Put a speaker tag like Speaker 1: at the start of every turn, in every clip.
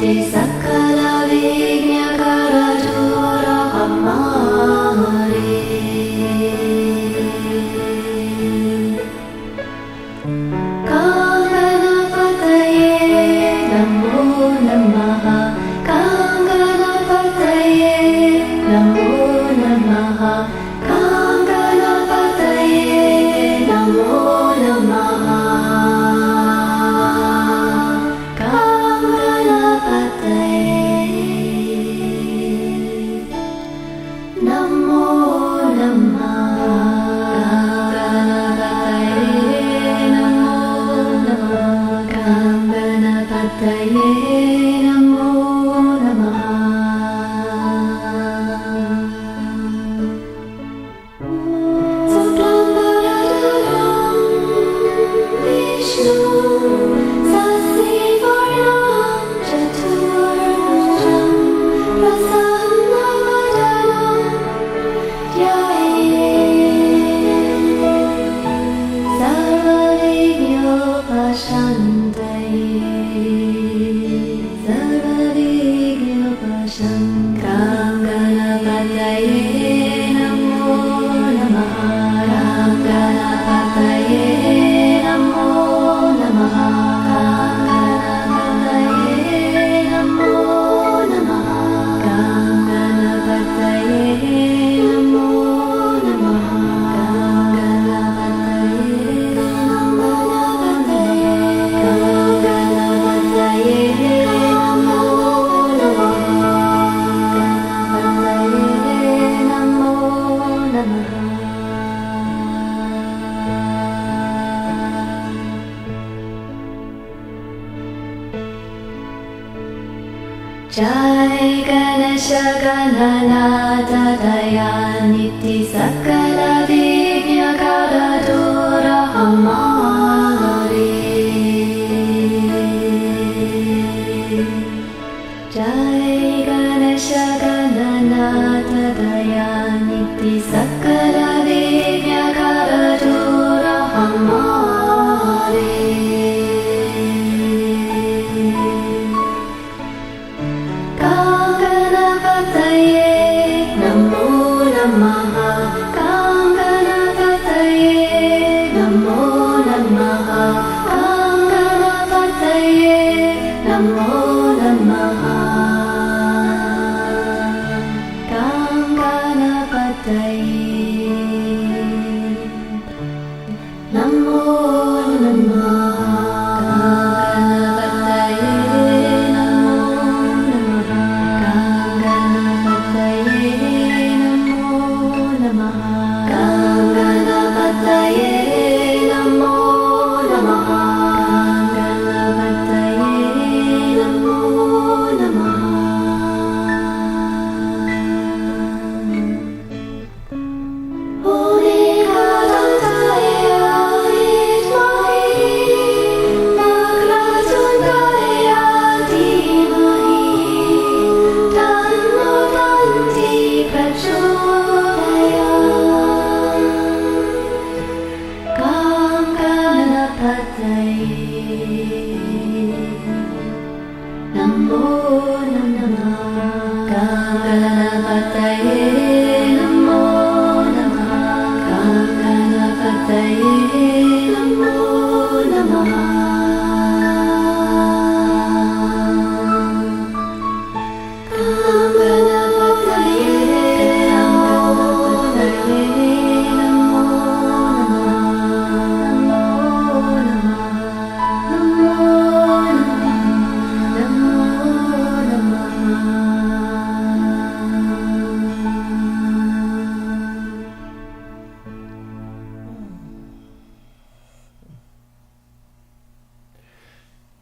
Speaker 1: Satsang Jai Ganesha Gananata Dayaniti Sakala Vigna Karadura Hamari. Jai Ganesha Gananata Dayaniti Sakala Vigna Karadura Hamari.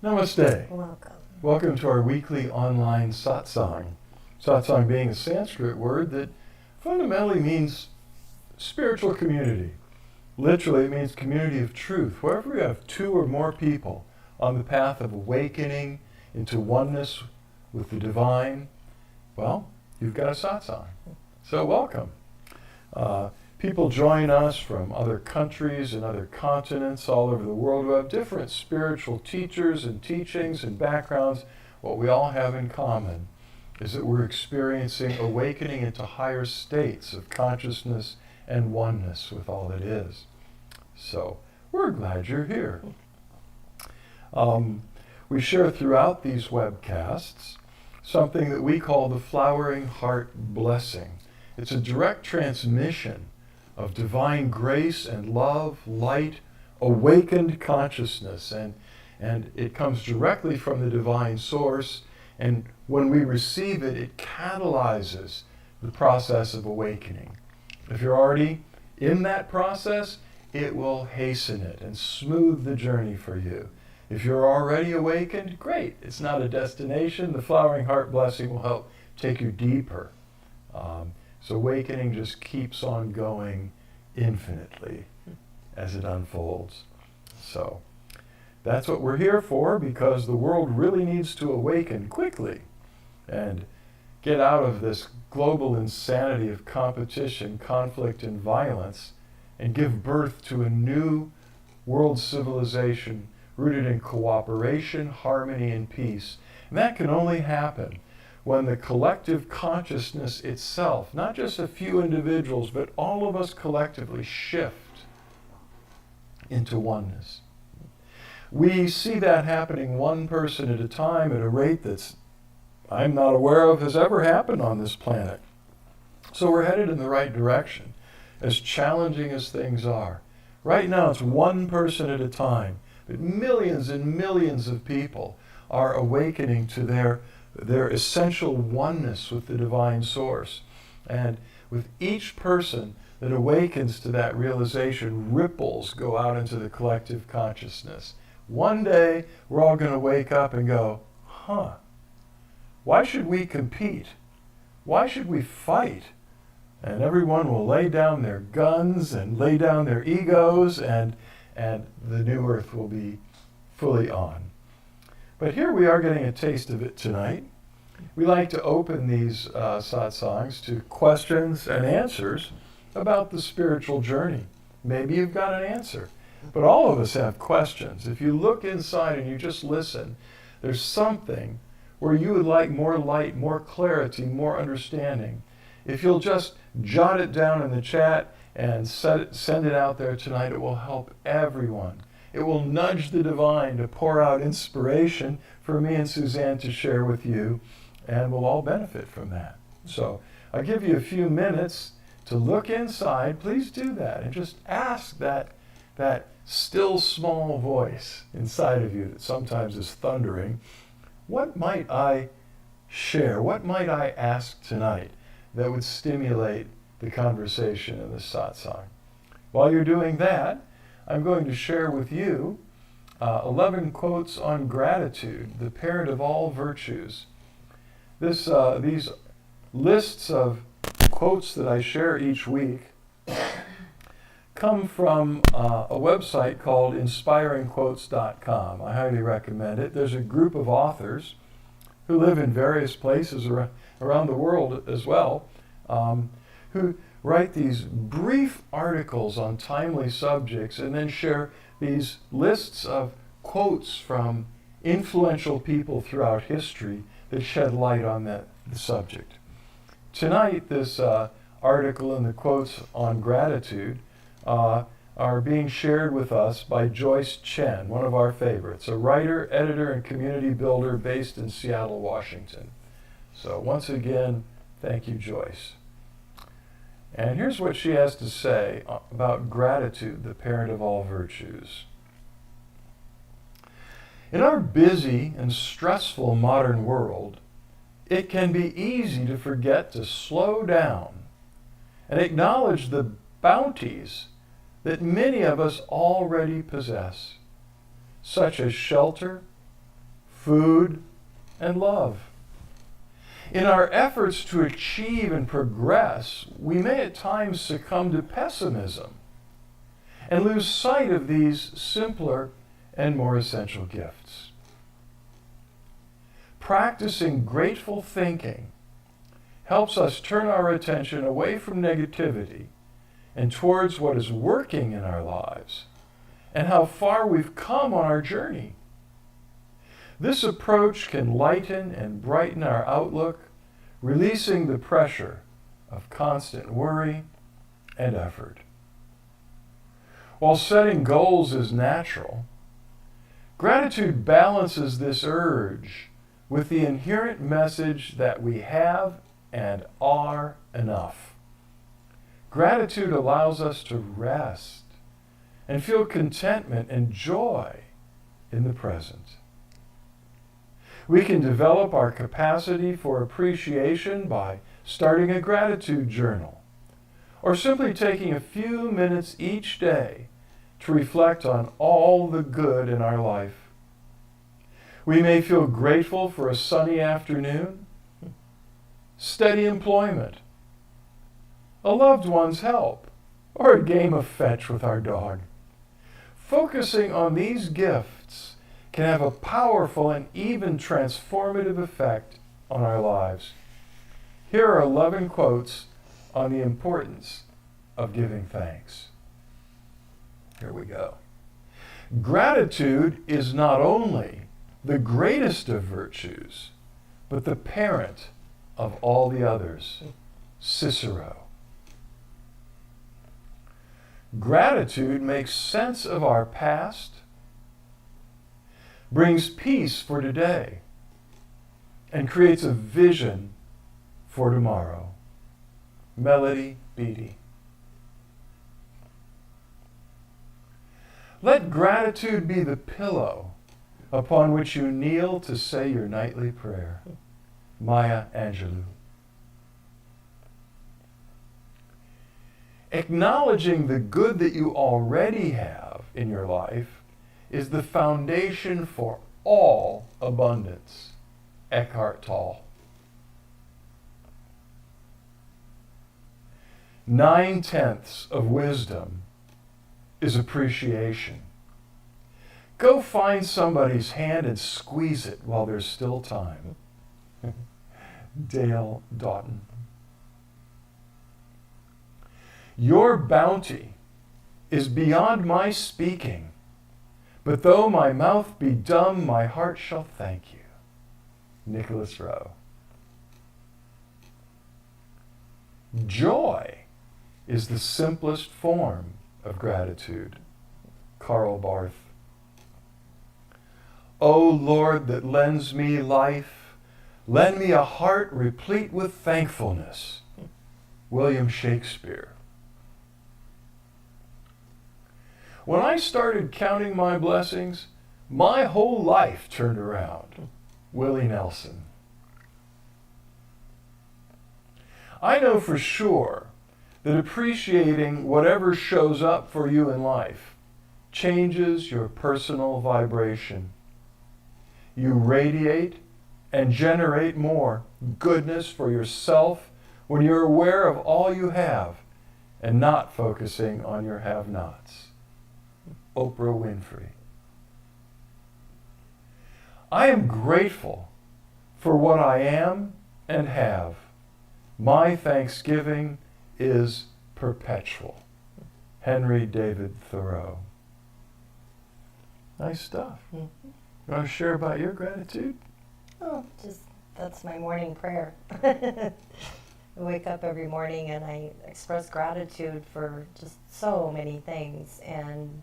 Speaker 2: Namaste.
Speaker 3: Welcome.
Speaker 2: Welcome to our weekly online satsang. Satsang being a Sanskrit word that fundamentally means spiritual community. Literally, it means community of truth. Wherever you have two or more people on the path of awakening into oneness with the divine, well, you've got a satsang. So welcome. People join us from other countries and other continents all over the world who have different spiritual teachers and teachings and backgrounds. What we all have in common is that we're experiencing awakening into higher states of consciousness and oneness with all that is. So we're glad you're here. We share throughout these webcasts something that we call the Flowering Heart Blessing. It's a direct transmission of divine grace and love, light, awakened consciousness, and it comes directly from the divine source, and when we receive it, it catalyzes the process of awakening. If you're already in that process, it will hasten it and smooth the journey for you. If you're already awakened, great. It's not a destination. The Flowering Heart Blessing will help take you deeper. So awakening just keeps on going infinitely as it unfolds. So that's what we're here for, because the world really needs to awaken quickly and get out of this global insanity of competition, conflict, and violence, and give birth to a new world civilization rooted in cooperation, harmony, and peace. And that can only happen when the collective consciousness itself, not just a few individuals, but all of us collectively shift into oneness. We see that happening one person at a time at a rate that's I'm not aware of has ever happened on this planet. So we're headed in the right direction, as challenging as things are. Right now it's one person at a time, but millions and millions of people are awakening to their essential oneness with the divine source. And with each person that awakens to that realization, ripples go out into the collective consciousness. One day, we're all going to wake up and go, why should we compete? Why should we fight? And everyone will lay down their guns and lay down their egos, and the new earth will be fully on. But here we are getting a taste of it tonight. We like to open these satsangs to questions and answers about the spiritual journey. Maybe you've got an answer, but all of us have questions. If you look inside and you just listen, there's something where you would like more light, more clarity, more understanding. If you'll just jot it down in the chat and send it out there tonight, it will help everyone. It will nudge the divine to pour out inspiration for me and Suzanne to share with you, and we'll all benefit from that. So I'll give you a few minutes to look inside. Please do that and just ask that still small voice inside of you that sometimes is thundering. What might I share? What might I ask tonight that would stimulate the conversation in the satsang? While you're doing that, I'm going to share with you 11 quotes on gratitude, the parent of all virtues. These lists of quotes that I share each week come from a website called inspiringquotes.com. I highly recommend it. There's a group of authors who live in various places around the world as well, who write these brief articles on timely subjects and then share these lists of quotes from influential people throughout history that shed light on the subject. Tonight, this article and the quotes on gratitude are being shared with us by Joyce Chen, one of our favorites, a writer, editor, and community builder based in Seattle, Washington. So once again, thank you, Joyce. And here's what she has to say about gratitude, the parent of all virtues. In our busy and stressful modern world, it can be easy to forget to slow down and acknowledge the bounties that many of us already possess, such as shelter, food, and love. In our efforts to achieve and progress, we may at times succumb to pessimism and lose sight of these simpler and more essential gifts. Practicing grateful thinking helps us turn our attention away from negativity and towards what is working in our lives and how far we've come on our journey. This approach can lighten and brighten our outlook, releasing the pressure of constant worry and effort. While setting goals is natural, gratitude balances this urge with the inherent message that we have and are enough. Gratitude allows us to rest and feel contentment and joy in the present. We can develop our capacity for appreciation by starting a gratitude journal, or simply taking a few minutes each day to reflect on all the good in our life. We may feel grateful for a sunny afternoon, steady employment, a loved one's help, or a game of fetch with our dog. Focusing on these gifts can have a powerful and even transformative effect on our lives. Here are 11 quotes on the importance of giving thanks. Here we go. Gratitude is not only the greatest of virtues, but the parent of all the others, Cicero. Gratitude makes sense of our past, brings peace for today, and creates a vision for tomorrow. Melody Beattie. Let gratitude be the pillow upon which you kneel to say your nightly prayer. Maya Angelou. Acknowledging the good that you already have in your life is the foundation for all abundance. Eckhart Tolle. 9/10 of wisdom is appreciation. Go find somebody's hand and squeeze it while there's still time. Dale Doughton. Your bounty is beyond my speaking, but though my mouth be dumb, my heart shall thank you. Nicholas Rowe. Joy is the simplest form of gratitude. Karl Barth. O Lord that lends me life, lend me a heart replete with thankfulness. William Shakespeare. When I started counting my blessings, my whole life turned around. Willie Nelson. I know for sure that appreciating whatever shows up for you in life changes your personal vibration. You radiate and generate more goodness for yourself when you're aware of all you have and not focusing on your have-nots. Oprah Winfrey. I am grateful for what I am and have. My thanksgiving is perpetual. Henry David Thoreau. Nice stuff. You want to share about your gratitude?
Speaker 3: Oh, that's my morning prayer. I wake up every morning and I express gratitude for just so many things, and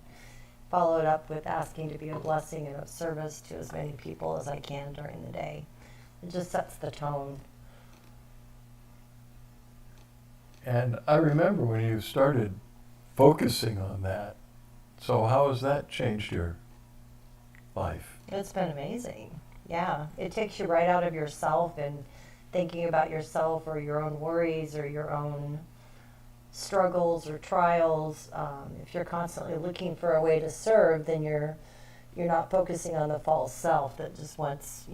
Speaker 3: follow it up with asking to be a blessing and of service to as many people as I can during the day. It just sets the tone.
Speaker 2: And I remember when you started focusing on that. So how has that changed your life?
Speaker 3: It's been amazing. Yeah, it takes you right out of yourself and thinking about yourself or your own worries or your own struggles or trials. If you're constantly looking for a way to serve, then you're not focusing on the false self that just wants,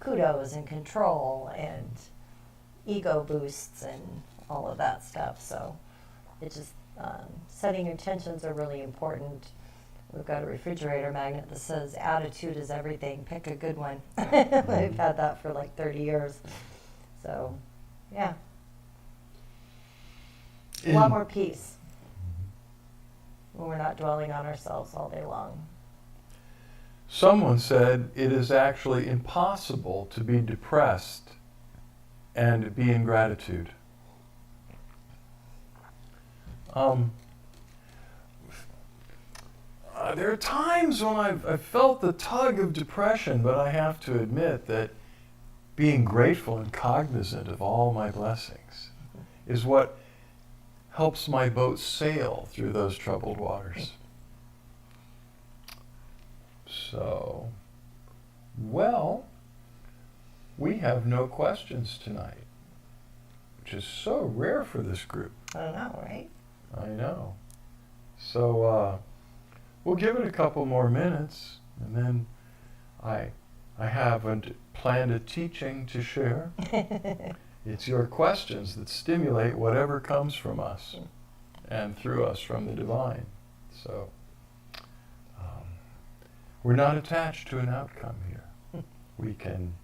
Speaker 3: kudos and control and ego boosts and all of that stuff. So it just setting intentions are really important. We've got a refrigerator magnet that says attitude is everything, pick a good one. We've had that for like 30 years. So yeah, a lot more peace when we're not dwelling on ourselves all day long.
Speaker 2: Someone said it is actually impossible to be depressed and be in gratitude. There are times when I've felt the tug of depression, but I have to admit that being grateful and cognizant of all my blessings is what helps my boat sail through those troubled waters. So, well, we have no questions tonight, which is so rare for this group.
Speaker 3: I don't know, right?
Speaker 2: I know. So we'll give it a couple more minutes, and then I haven't planned a teaching to share. It's your questions that stimulate whatever comes from us and through us from the divine. So we're not attached to an outcome here. We can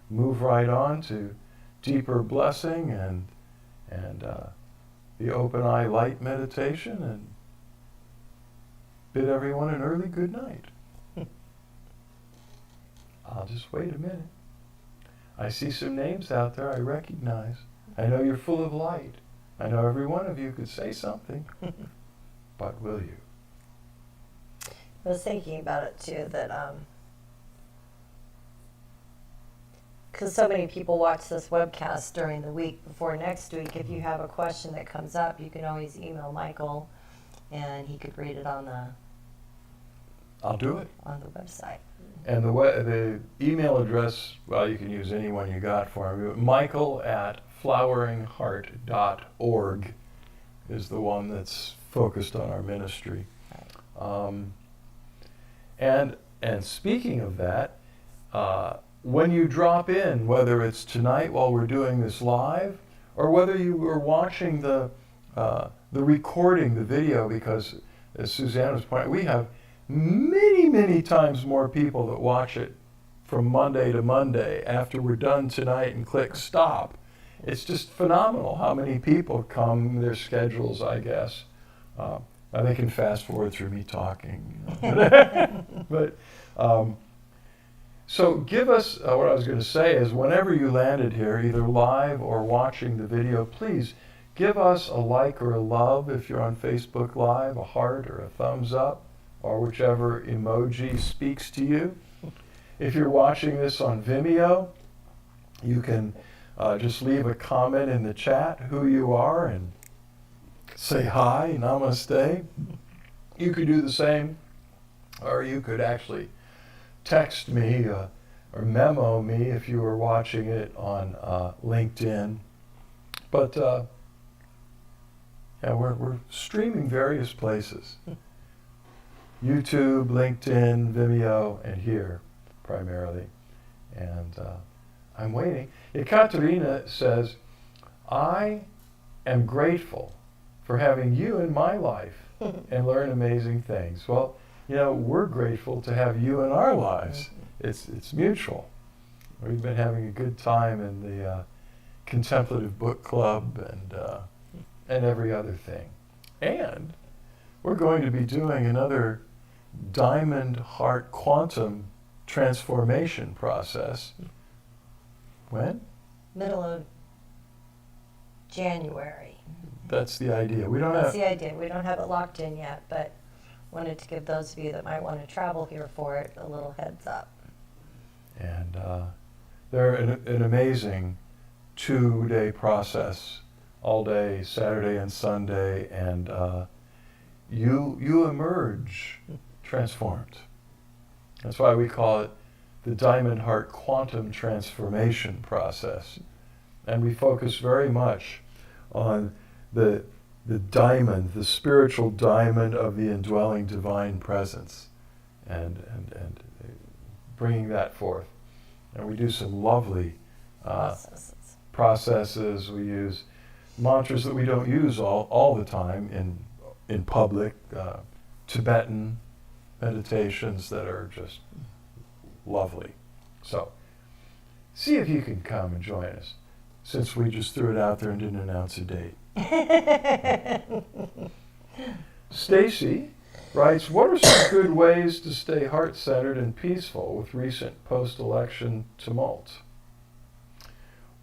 Speaker 2: move right on to deeper blessing and the open eye light meditation, and bid everyone an early good night. I'll just wait a minute. I see some names out there I recognize. I know you're full of light. I know every one of you could say something, but will you?
Speaker 3: I was thinking about it too, that because so many people watch this webcast during the week before next week, if you have a question that comes up, you can always email Michael, and he could read it on the
Speaker 2: I'll do it.
Speaker 3: on the website.
Speaker 2: And the email address, well, you can use any one you got for me. Michael@floweringheart.org is the one that's focused on our ministry. And speaking of that, when you drop in, whether it's tonight while we're doing this live, or whether you were watching the recording, the video, because as Suzanne was pointing, we have many times more people that watch it from Monday to Monday after we're done tonight and click stop. It's just phenomenal how many people come, their schedules, I guess. They can fast forward through me talking. But so give us, what I was going to say is whenever you landed here, either live or watching the video, please give us a like or a love if you're on Facebook Live, a heart or a thumbs up, or whichever emoji speaks to you. If you're watching this on Vimeo, you can just leave a comment in the chat who you are and say hi, namaste. You could do the same, or you could actually text me or memo me if you were watching it on LinkedIn. But yeah, we're streaming various places. YouTube, LinkedIn, Vimeo, and here primarily. And I'm waiting. Ekaterina says, I am grateful for having you in my life and learn amazing things. Well, you know, we're grateful to have you in our lives. It's mutual. We've been having a good time in the contemplative book club and every other thing. And we're going to be doing another diamond heart quantum transformation process. When?
Speaker 3: Middle of January.
Speaker 2: That's the idea.
Speaker 3: That's the idea. We don't have it locked in yet, but wanted to give those of you that might want to travel here for it a little heads up.
Speaker 2: And they're an amazing 2-day process, all day, Saturday and Sunday, and you emerge transformed. That's why we call it the Diamond Heart Quantum Transformation Process. And we focus very much on the diamond, the spiritual diamond of the indwelling divine presence, and bringing that forth. And we do some lovely processes. We use mantras that we don't use all the time in public, Tibetan meditations that are just lovely. So see if you can come and join us, since we just threw it out there and didn't announce a date. Stacy writes, what are some good ways to stay heart-centered and peaceful with recent post-election tumult?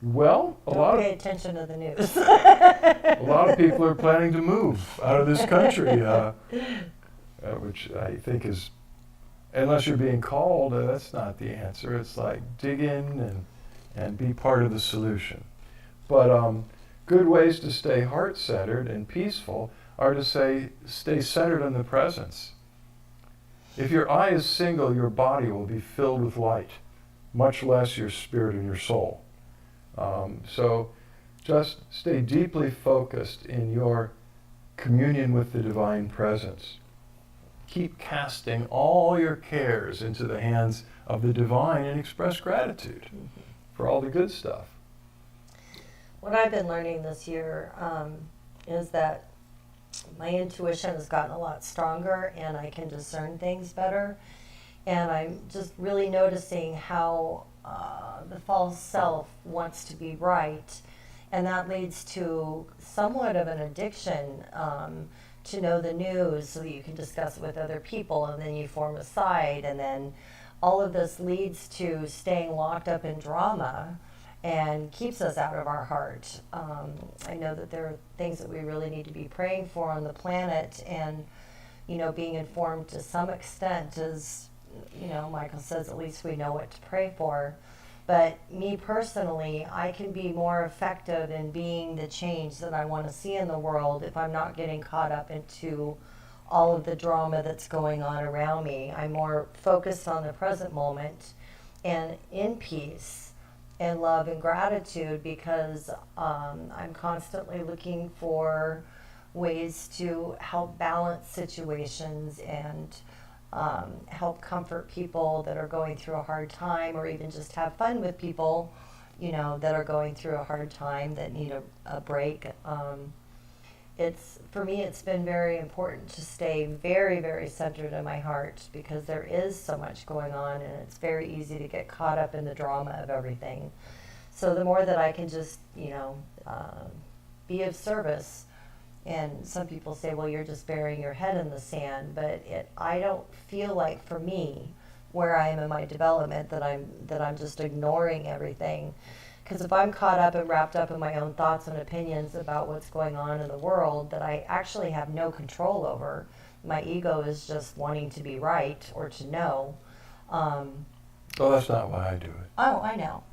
Speaker 2: Well,
Speaker 3: Pay attention to the news.
Speaker 2: a lot of people are planning to move out of this country, which I think is, unless you're being called, that's not the answer. It's like dig in and be part of the solution. But good ways to stay heart-centered and peaceful are to stay centered in the presence. If your eye is single, your body will be filled with light, much less your spirit and your soul. So just stay deeply focused in your communion with the divine presence. Keep casting all your cares into the hands of the divine and express gratitude for all the good stuff.
Speaker 3: What I've been learning this year is that my intuition has gotten a lot stronger and I can discern things better. And I'm just really noticing how the false self wants to be right. And that leads to somewhat of an addiction to know the news so that you can discuss it with other people, and then you form a side, and then all of this leads to staying locked up in drama and keeps us out of our heart. I know that there are things that we really need to be praying for on the planet, and being informed to some extent is, Michael says at least we know what to pray for. But me personally, I can be more effective in being the change that I want to see in the world if I'm not getting caught up into all of the drama that's going on around me. I'm more focused on the present moment and in peace and love and gratitude, because I'm constantly looking for ways to help balance situations and help comfort people that are going through a hard time, or even just have fun with people, that are going through a hard time that need a break. For me, it's been very important to stay very, very centered in my heart, because there is so much going on, and it's very easy to get caught up in the drama of everything. So the more that I can just, be of service. And some people say, well, you're just burying your head in the sand, but I don't feel like, for me, where I am in my development, that I'm just ignoring everything. Because if I'm caught up and wrapped up in my own thoughts and opinions about what's going on in the world that I actually have no control over, my ego is just wanting to be right or to know.
Speaker 2: Well, that's not why I do it.
Speaker 3: Oh, I know.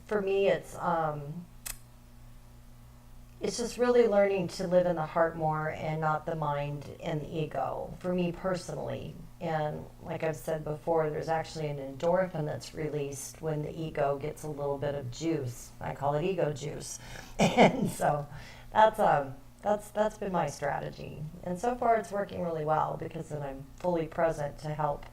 Speaker 3: For me, it's just really learning to live in the heart more and not the mind and the ego, for me personally. And like I've said before, there's actually an endorphin that's released when the ego gets a little bit of juice. I call it ego juice. And so that's been my strategy. And so far it's working really well, because then I'm fully present to help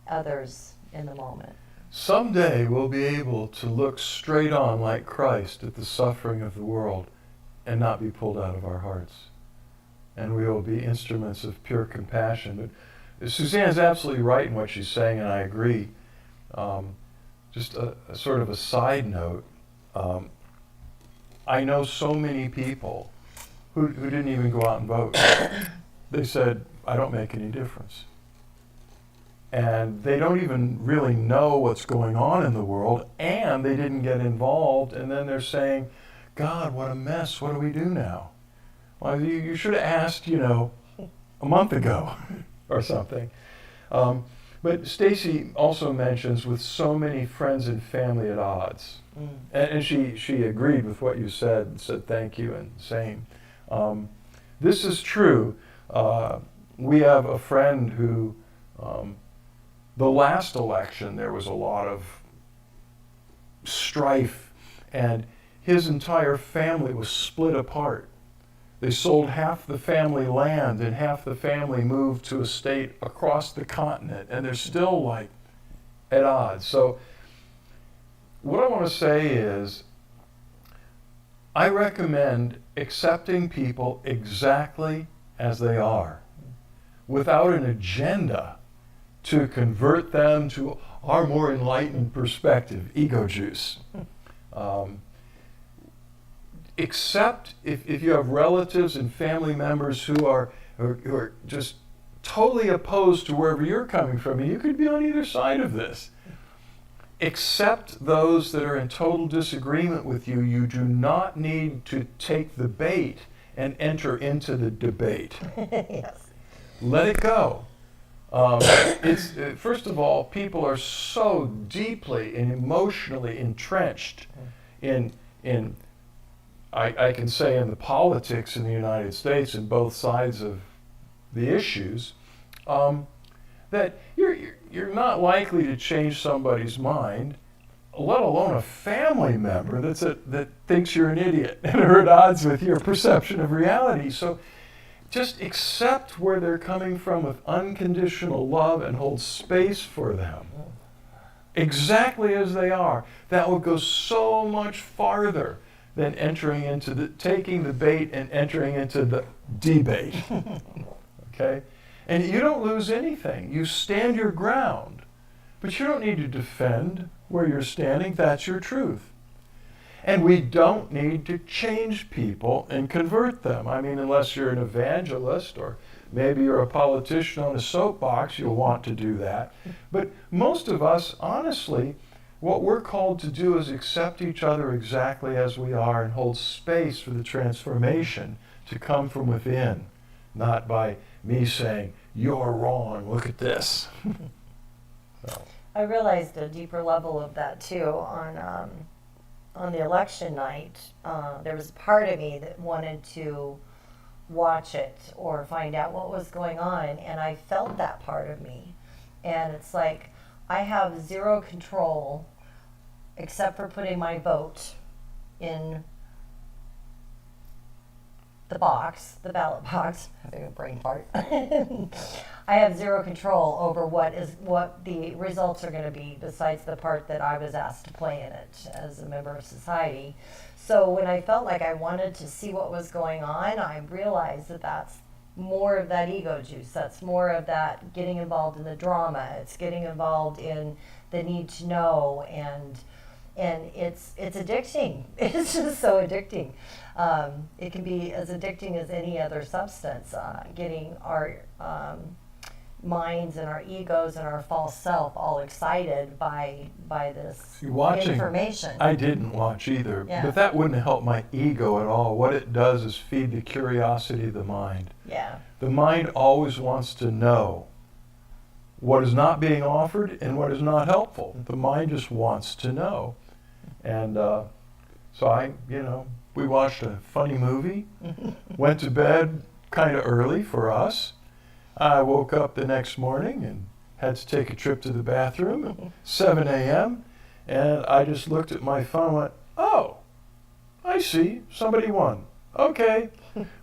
Speaker 3: others in the moment.
Speaker 2: Someday we'll be able to look straight on like Christ at the suffering of the world and not be pulled out of our hearts. And we will be instruments of pure compassion. But Suzanne's absolutely right in what she's saying, and I agree. Just a sort of a side note, I know so many people who didn't even go out and vote. They said, I don't make any difference. And they don't even really know what's going on in the world, and they didn't get involved, and then they're saying, God, what a mess, what do we do now? Well, you should have asked, a month ago or something. But Stacy also mentions, with so many friends and family at odds. And she agreed with what you said thank you, and same. This is true. We have a friend who, the last election, there was a lot of strife, and his entire family was split apart. They sold half the family land, and half the family moved to a state across the continent, and they're still at odds. So what I want to say is, I recommend accepting people exactly as they are, without an agenda to convert them to our more enlightened perspective, ego juice. Except if you have relatives and family members who are just totally opposed to wherever you're coming from, and you could be on either side of this. Accept those that are in total disagreement with you. You do not need to take the bait and enter into the debate.
Speaker 3: Yes.
Speaker 2: Let it go. First of all, people are so deeply and emotionally entrenched in I can say in the politics in the United States, in both sides of the issues, that you're not likely to change somebody's mind, let alone a family member that thinks you're an idiot and are at odds with your perception of reality. So just accept where they're coming from with unconditional love and hold space for them exactly as they are. That will go so much farther than taking the bait and entering into the debate. Okay? And you don't lose anything. You stand your ground. But you don't need to defend where you're standing. That's your truth. And we don't need to change people and convert them. I mean, unless you're an evangelist or maybe you're a politician on a soapbox, you'll want to do that. But most of us, honestly, what we're called to do is accept each other exactly as we are and hold space for the transformation to come from within, not by me saying, you're wrong, look at this. So.
Speaker 3: I realized a deeper level of that too on the election night. There was a part of me that wanted to watch it or find out what was going on, and I felt that part of me. And it's like I have zero control except for putting my vote in the box, the ballot box. Having a brain fart. I have zero control over what the results are going to be, besides the part that I was asked to play in it as a member of society. So when I felt like I wanted to see what was going on, I realized that that's more of that ego juice. That's more of that getting involved in the drama. It's getting involved in the need to know, and it's addicting. It's just so addicting. It can be as addicting as any other substance. Getting our minds and our egos and our false self all excited by this information.
Speaker 2: I didn't watch either,
Speaker 3: Yeah.
Speaker 2: but that wouldn't help my ego at all. What it does is feed the curiosity of the mind.
Speaker 3: Yeah.
Speaker 2: The mind always wants to know what is not being offered and what is not helpful. The mind just wants to know. And so we watched a funny movie, went to bed kind of early for us. I woke up the next morning and had to take a trip to the bathroom at 7 a.m. And I just looked at my phone and went, oh, I see, somebody won. Okay.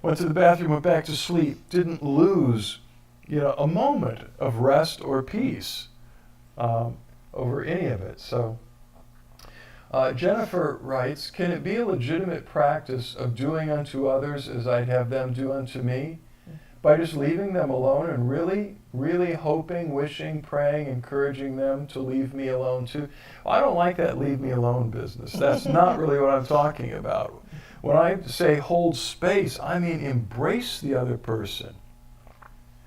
Speaker 2: Went to the bathroom, went back to sleep, didn't lose, a moment of rest or peace over any of it. So Jennifer writes, can it be a legitimate practice of doing unto others as I'd have them do unto me? By just leaving them alone and really, really hoping, wishing, praying, encouraging them to leave me alone too? I don't like that leave me alone business. That's not really what I'm talking about. When I say hold space, I mean embrace the other person.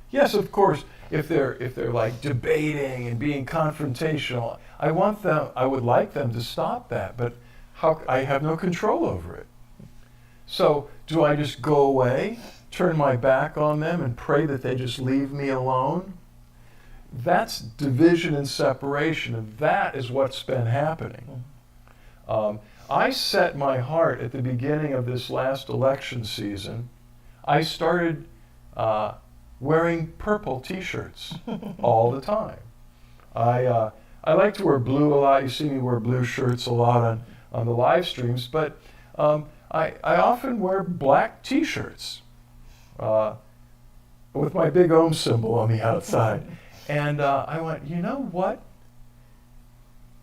Speaker 2: Yes, of course, if they're like debating and being confrontational, I would like them to stop that, but I have no control over it. So do I just go away, turn my back on them, and pray that they just leave me alone? That's division and separation, and that is what's been happening. I set my heart at the beginning of this last election season. I started wearing purple T-shirts all the time. I like to wear blue a lot. You see me wear blue shirts a lot on the live streams, but I often wear black T-shirts with my big Om symbol on the outside. And I went, you know what?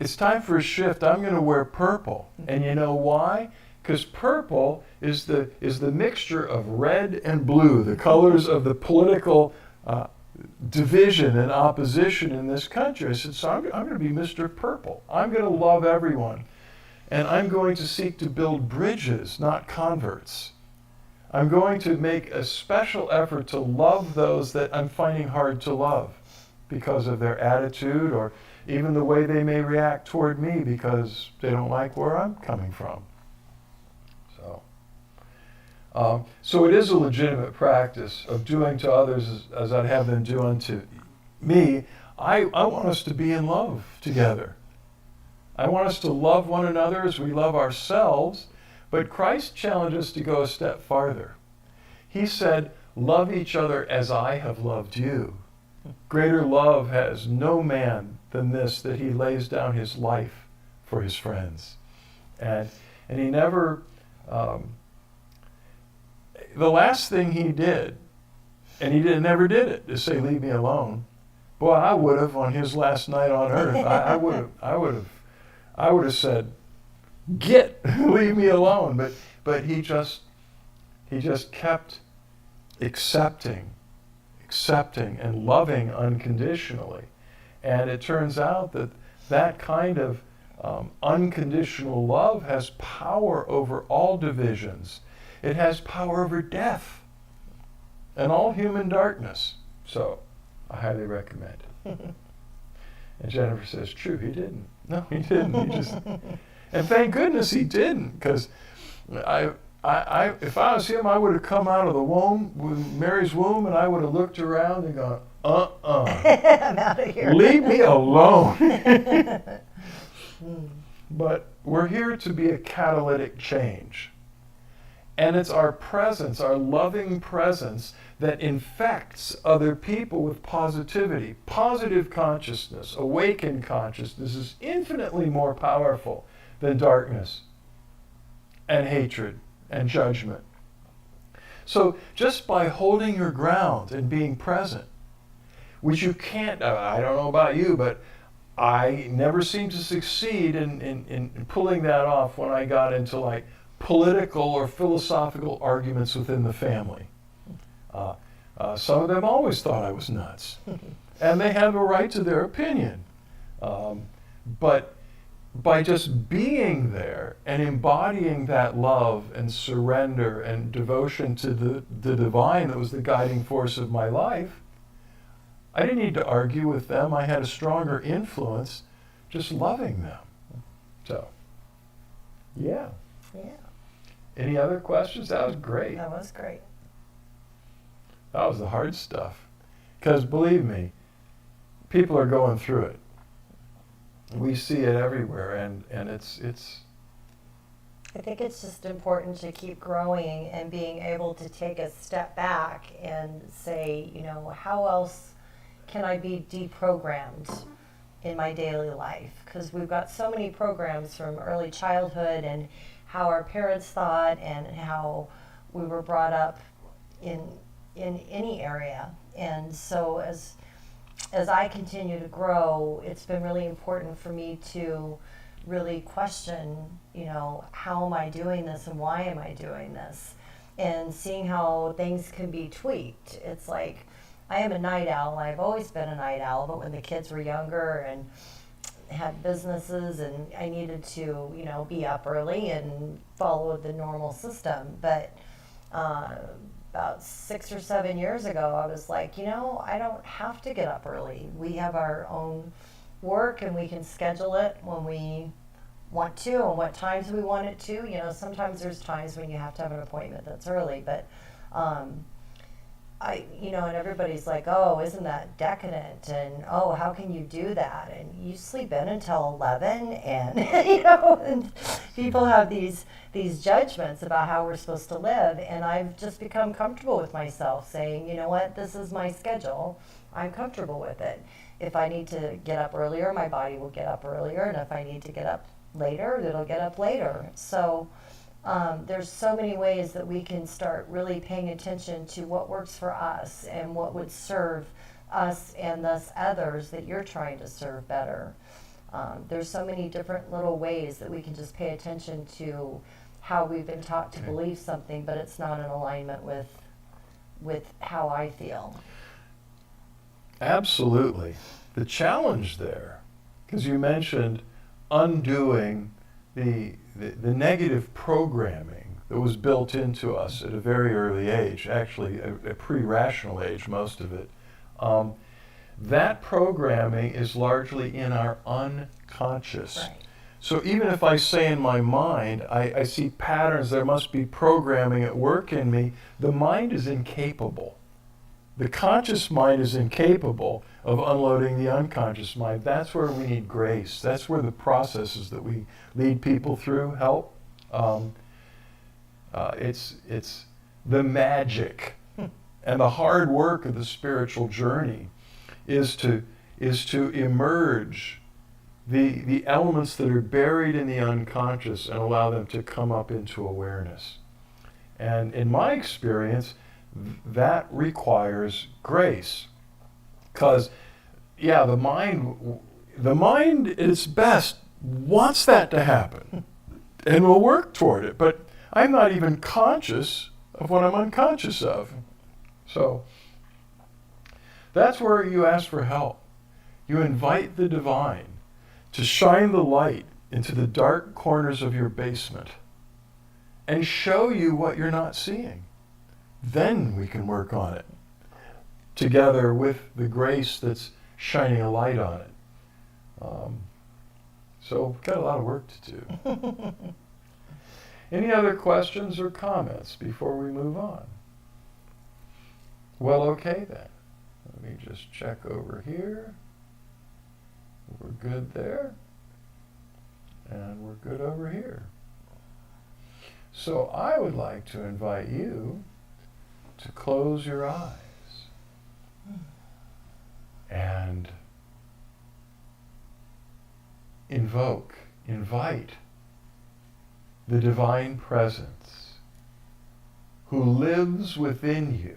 Speaker 2: It's time for a shift. I'm going to wear purple. And you know why? Because purple is the mixture of red and blue, the colors of the political division and opposition in this country. I said, so I'm going to be Mr. Purple. I'm going to love everyone. And I'm going to seek to build bridges, not converts. I'm going to make a special effort to love those that I'm finding hard to love because of their attitude or even the way they may react toward me because they don't like where I'm coming from. So it is a legitimate practice of doing to others as I'd have them do unto me. I want us to be in love together. I want us to love one another as we love ourselves, but Christ challenged us to go a step farther. He said, love each other as I have loved you. Greater love has no man than this, that he lays down his life for his friends. And he never... the last thing he did, and he never did it, is say, leave me alone. Boy, I would have on his last night on earth. I would have said, leave me alone. But he just kept accepting and loving unconditionally. And it turns out that kind of unconditional love has power over all divisions. It has power over death. and all human darkness. So, I highly recommend it. And Jennifer says, true, he didn't. No, he didn't. He just, and thank goodness he didn't, because if I was him, I would have come out of the womb, with Mary's womb, and I would have looked around and gone,
Speaker 3: I'm out of here.
Speaker 2: leave me alone. But we're here to be a catalytic change. And it's our presence, our loving presence, that infects other people with positivity. Positive consciousness, awakened consciousness is infinitely more powerful than darkness and hatred and judgment. So just by holding your ground and being present, which you can't, I don't know about you, but I never seemed to succeed in pulling that off when I got into like political or philosophical arguments within the family. Some of them always thought I was nuts. And they have a right to their opinion. But by just being there and embodying that love and surrender and devotion to the divine that was the guiding force of my life, I didn't need to argue with them. I had a stronger influence just loving them. So, yeah.
Speaker 3: Yeah,
Speaker 2: Any other questions? That was great.
Speaker 3: that was great.
Speaker 2: That was the hard stuff. Because believe me, people are going through it. We see it everywhere, and it's
Speaker 3: I think it's just important to keep growing and being able to take a step back and say, you know, how else can I be deprogrammed in my daily life? Because we've got so many programs from early childhood and how our parents thought and how we were brought up in any area. And so as I continue to grow, it's been really important for me to really question, you know, how am I doing this and why am I doing this? And seeing how things can be tweaked. It's like, I am a night owl. I've always been a night owl, but when the kids were younger and had businesses and I needed to, you know, be up early and follow the normal system. But about 6 or 7 years ago, I was like, you know, I don't have to get up early. We have our own work and we can schedule it when we want to and what times we want it to. You know, sometimes there's times when you have to have an appointment that's early, but and everybody's like, oh, isn't that decadent? And, oh, how can you do that? And you sleep in until 11 and, and people have these judgments about how we're supposed to live. And I've just become comfortable with myself saying, you know what, this is my schedule. I'm comfortable with it. If I need to get up earlier, my body will get up earlier. And if I need to get up later, it'll get up later. So there's so many ways that we can start really paying attention to what works for us and what would serve us and thus others that you're trying to serve better. There's so many different little ways that we can just pay attention to how we've been taught to believe something, but it's not in alignment with how I feel.
Speaker 2: absolutely the challenge there, because you mentioned undoing the negative programming that was built into us at a very early age, actually a pre-rational age, most of it. That programming is largely in our unconscious.
Speaker 3: Right.
Speaker 2: So even if I say in my mind, I see patterns, there must be programming at work in me, the mind is incapable. The conscious mind is incapable of unloading the unconscious mind. That's where we need grace. That's where the processes that we lead people through help. It's the magic and the hard work of the spiritual journey is to emerge the elements that are buried in the unconscious and allow them to come up into awareness. And in my experience, that requires grace. Because, yeah, the mind at its best wants that to happen and will work toward it, but I'm not even conscious of what I'm unconscious of. So that's where you ask for help. You invite the divine to shine the light into the dark corners of your basement and show you what you're not seeing. then we can work on it together with the grace that's shining a light on it. So we've got a lot of work to do. Any other questions or comments before we move on? Well, okay then. Let me just check over here. We're good there. And we're good over here. So I would like to invite you to close your eyes and invite the Divine Presence who lives within you.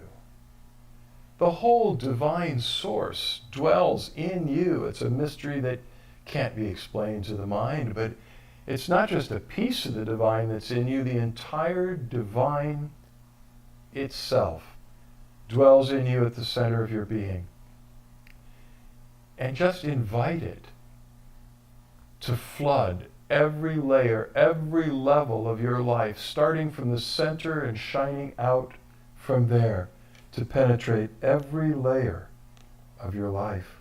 Speaker 2: The whole Divine Source dwells in you. It's a mystery that can't be explained to the mind, but it's not just a piece of the Divine that's in you. The entire Divine itself dwells in you at the center of your being. And just invite it to flood every layer, every level of your life, starting from the center and shining out from there to penetrate every layer of your life.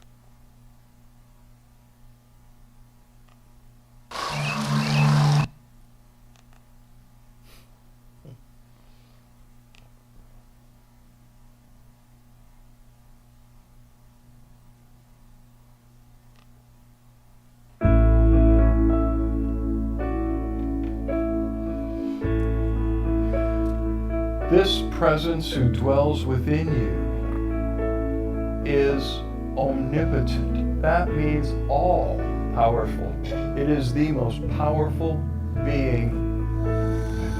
Speaker 2: This presence who dwells within you is omnipotent. That means all powerful. It is the most powerful being,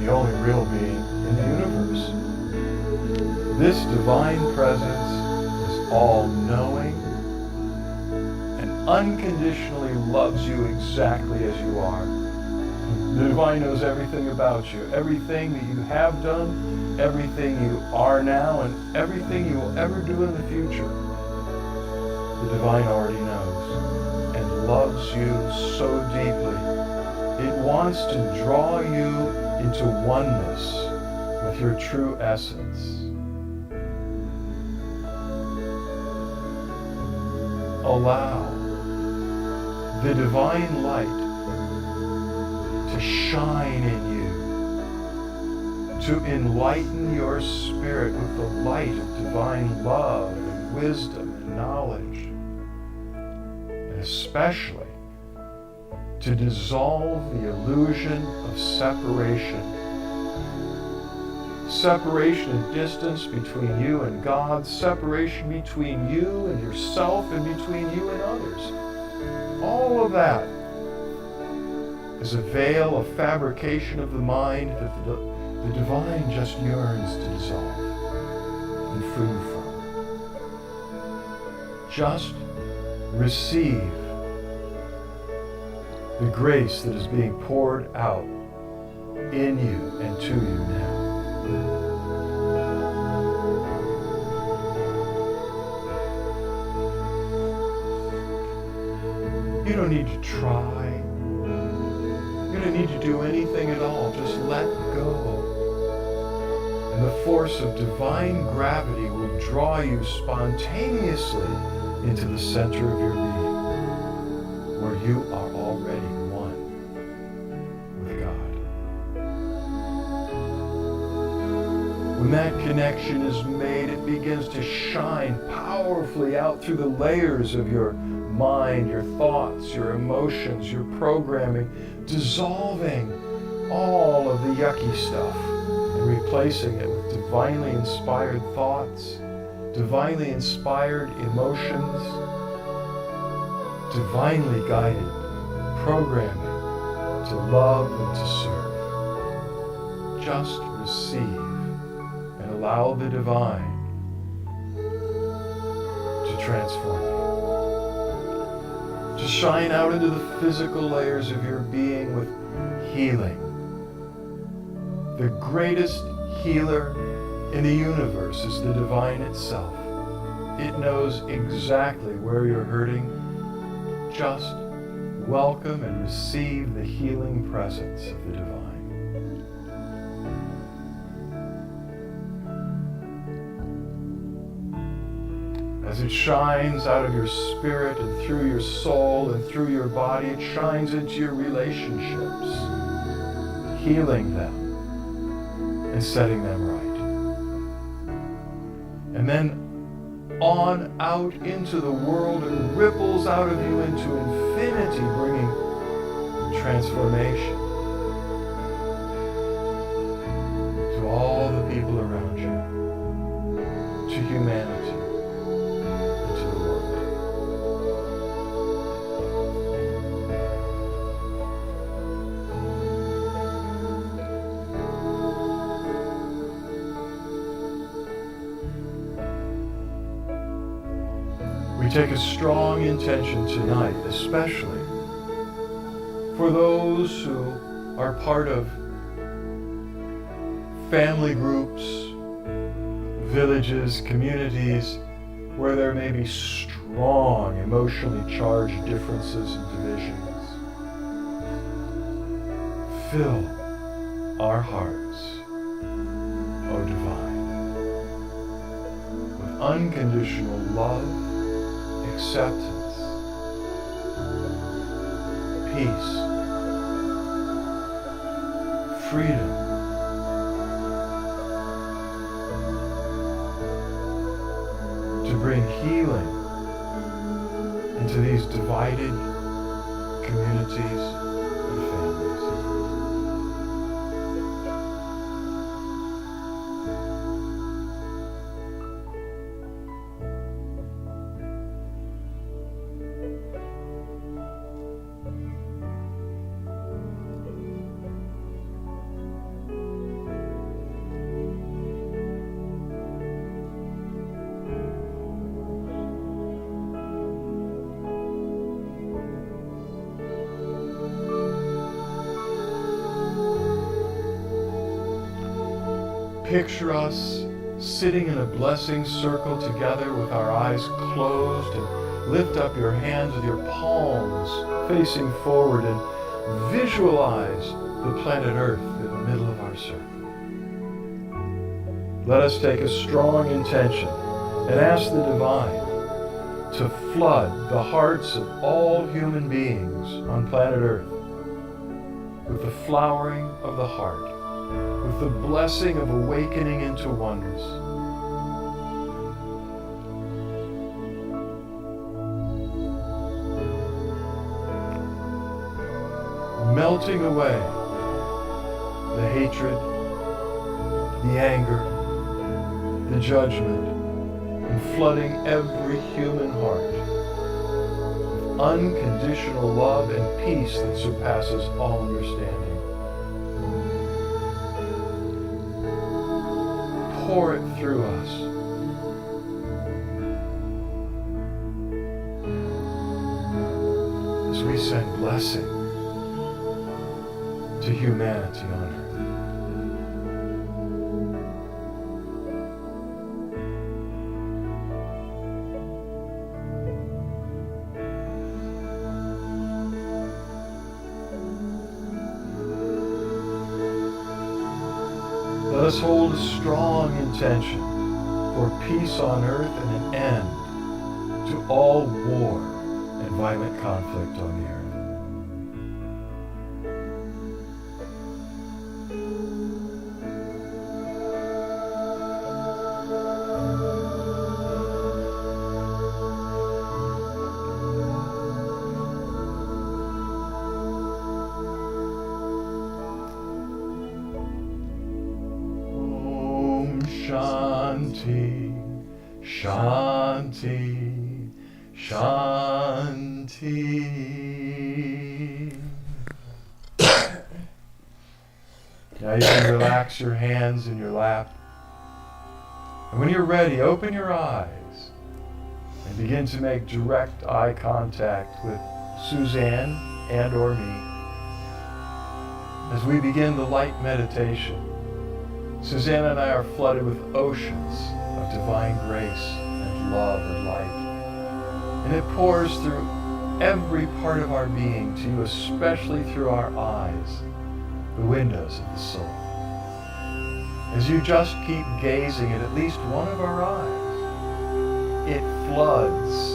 Speaker 2: the only real being in the universe. This divine presence is all-knowing and unconditionally loves you exactly as you are. The divine knows everything about you, everything that you have done, everything you are now, and everything you will ever do in the future. The divine already knows and loves you so deeply. It wants to draw you into oneness with your true essence. Allow the divine light to shine in you, to enlighten your spirit with the light of divine love and wisdom and knowledge, and especially to dissolve the illusion of separation. Separation and distance between you and God, separation between you and yourself and between you and others. All of that is a veil, a fabrication of the mind that the divine just yearns to dissolve and free you from. Just receive the grace that is being poured out in you and to you now. You don't need to try. You don't need to do anything at all. Just let go. And the force of divine gravity will draw you spontaneously into the center of your being, where you are already one with God. When that connection is made, it begins to shine powerfully out through the layers of your mind, your thoughts, your emotions, your programming, dissolving all of the yucky stuff and replacing it with divinely inspired thoughts, divinely inspired emotions, divinely guided programming to love and to serve. Just receive and allow the divine to transform you, to shine out into the physical layers of your being with healing. The greatest healer in the universe is the divine itself. It knows exactly where you're hurting. Just welcome and receive the healing presence of the divine. As it shines out of your spirit and through your soul and through your body, it shines into your relationships, healing them and setting them right. And then on out into the world, it ripples out of you into infinity, bringing transformation to all the people around you, to humanity, and to the world. We take a strong intention tonight, especially for those who are part of family groups, villages, communities, where there may be strong, emotionally charged differences and divisions. Fill our hearts, O Divine, with unconditional love, acceptance, peace, freedom, to bring healing into these divided communities and families. Picture us sitting in a blessing circle together with our eyes closed, and lift up your hands with your palms facing forward and visualize the planet Earth in the middle of our circle. Let us take a strong intention and ask the Divine to flood the hearts of all human beings on planet Earth with the flowering of the heart, with the blessing of awakening into oneness. Melting away the hatred, the anger, the judgment, and flooding every human heart with unconditional love and peace that surpasses all understanding. Pour it through us. As we send blessing to humanity on earth. Let us hold a strong intention for peace on earth and an end to all war and violent conflict on the earth. Shanti, Shanti, Shanti. Now you can relax your hands in your lap. And when you're ready, open your eyes and begin to make direct eye contact with Suzanne and or me as we begin the light meditation. Suzanne and I are flooded with oceans of divine grace and love and light. And it pours through every part of our being to you, especially through our eyes, the windows of the soul. As you just keep gazing at least one of our eyes, it floods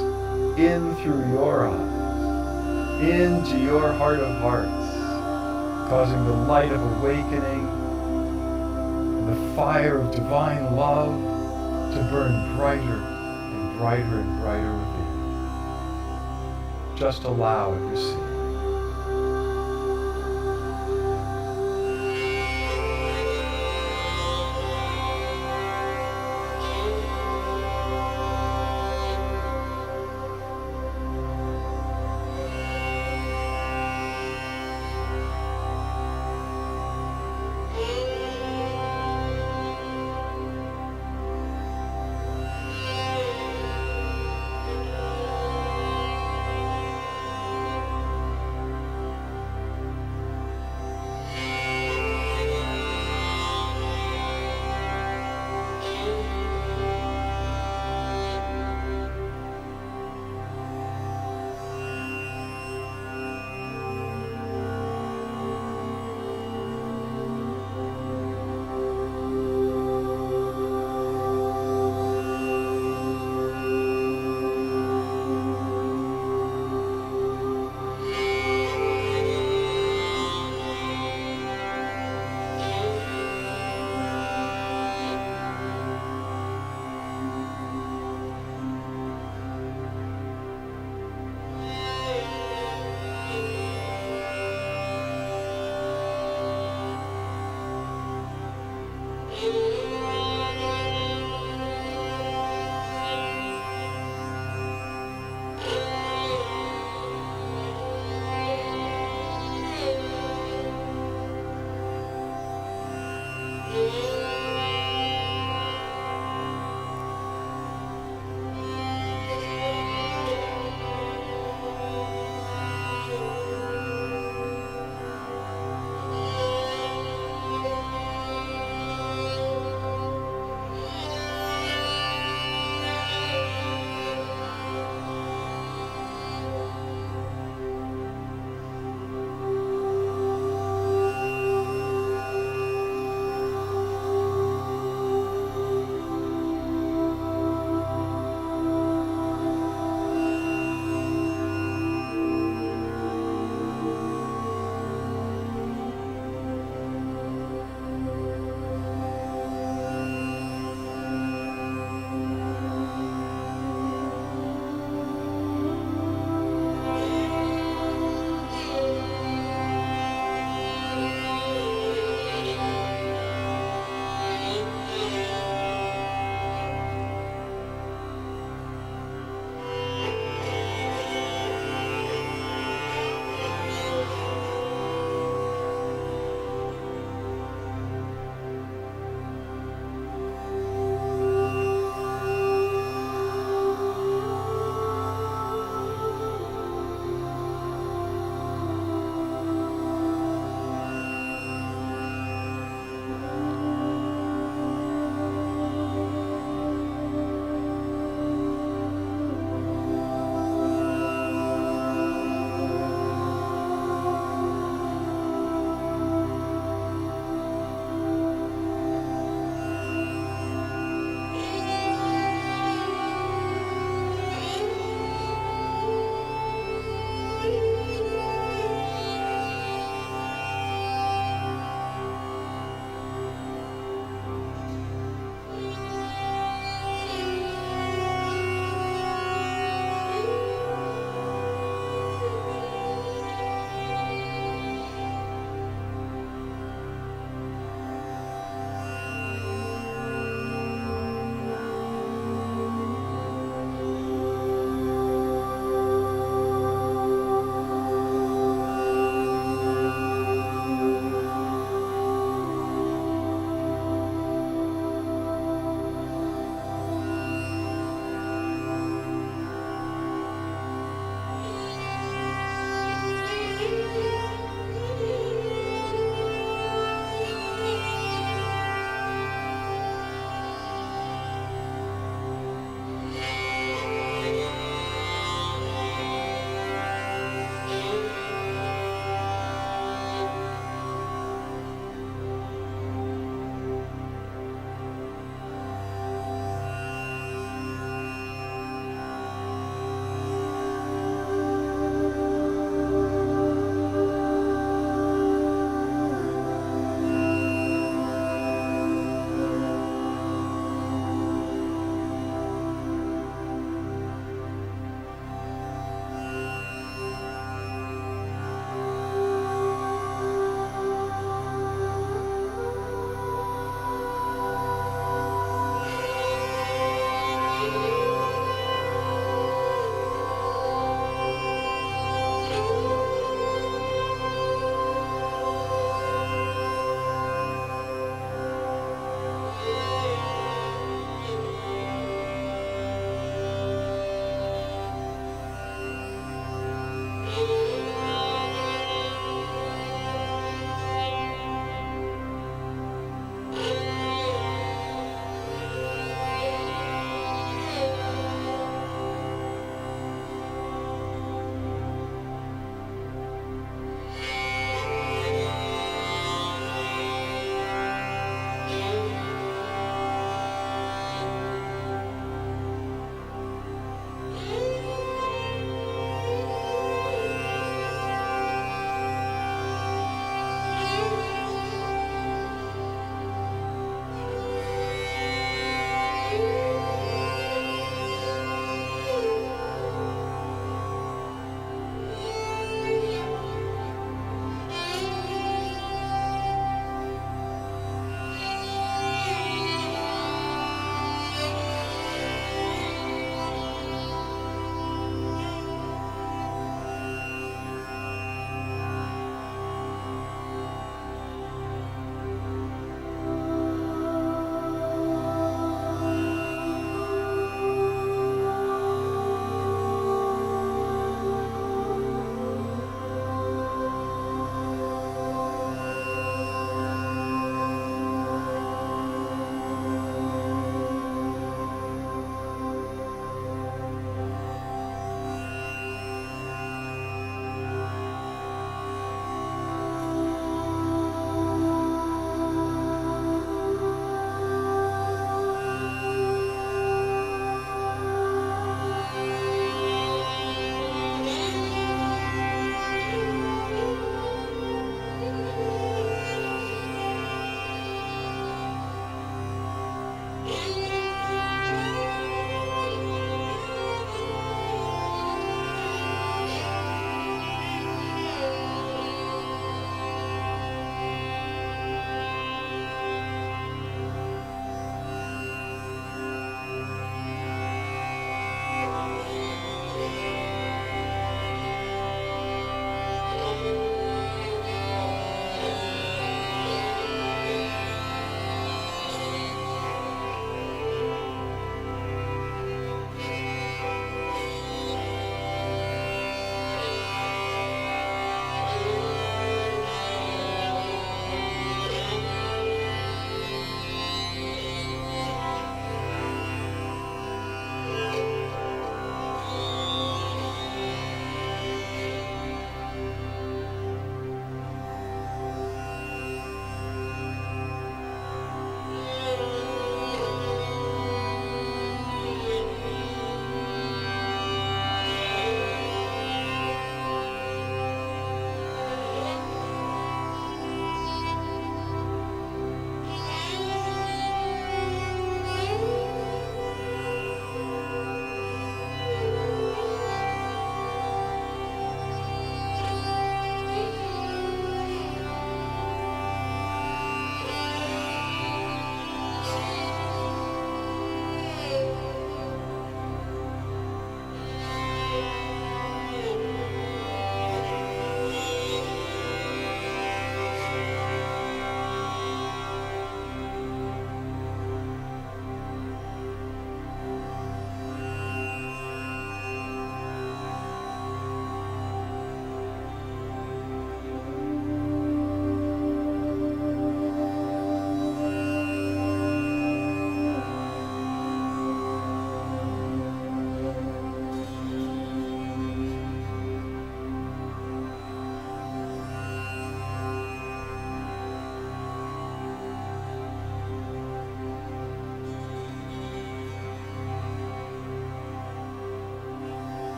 Speaker 2: in through your eyes, into your heart of hearts, causing the light of awakening and the fire of divine love to burn brighter and brighter and brighter within. Just allow it, receive.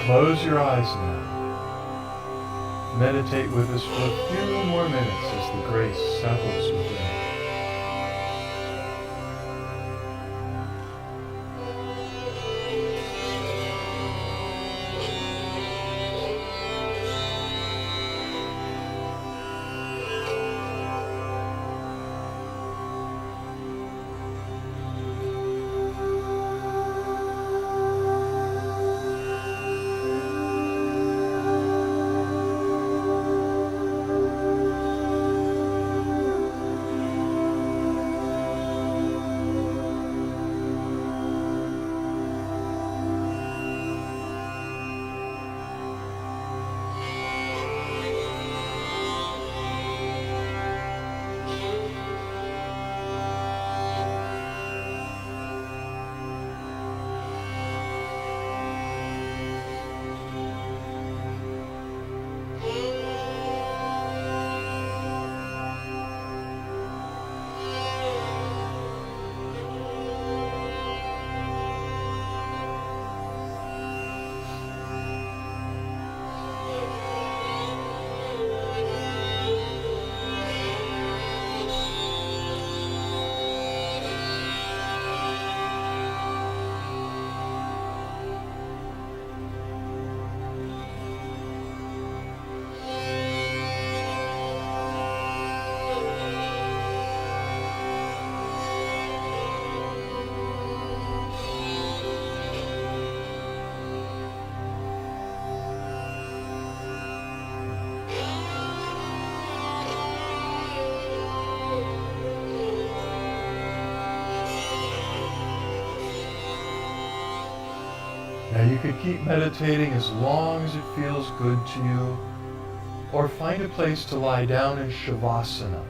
Speaker 2: Close your eyes now. Meditate with us for a few more minutes as the grace settles within. Now you could keep meditating as long as it feels good to you, or find a place to lie down in Shavasana.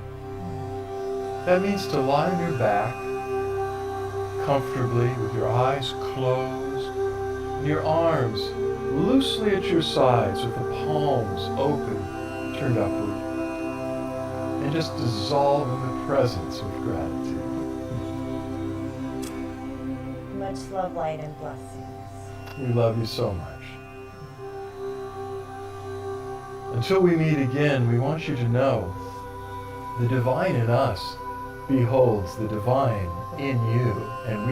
Speaker 2: That means to lie on your back, comfortably with your eyes closed, and your arms loosely at your sides with the palms open, turned upward, and just dissolve in the presence of gratitude.
Speaker 3: Much love, light, and blessings.
Speaker 2: We love you so much. Until we meet again, we want you to know the divine in us beholds the divine in you, and we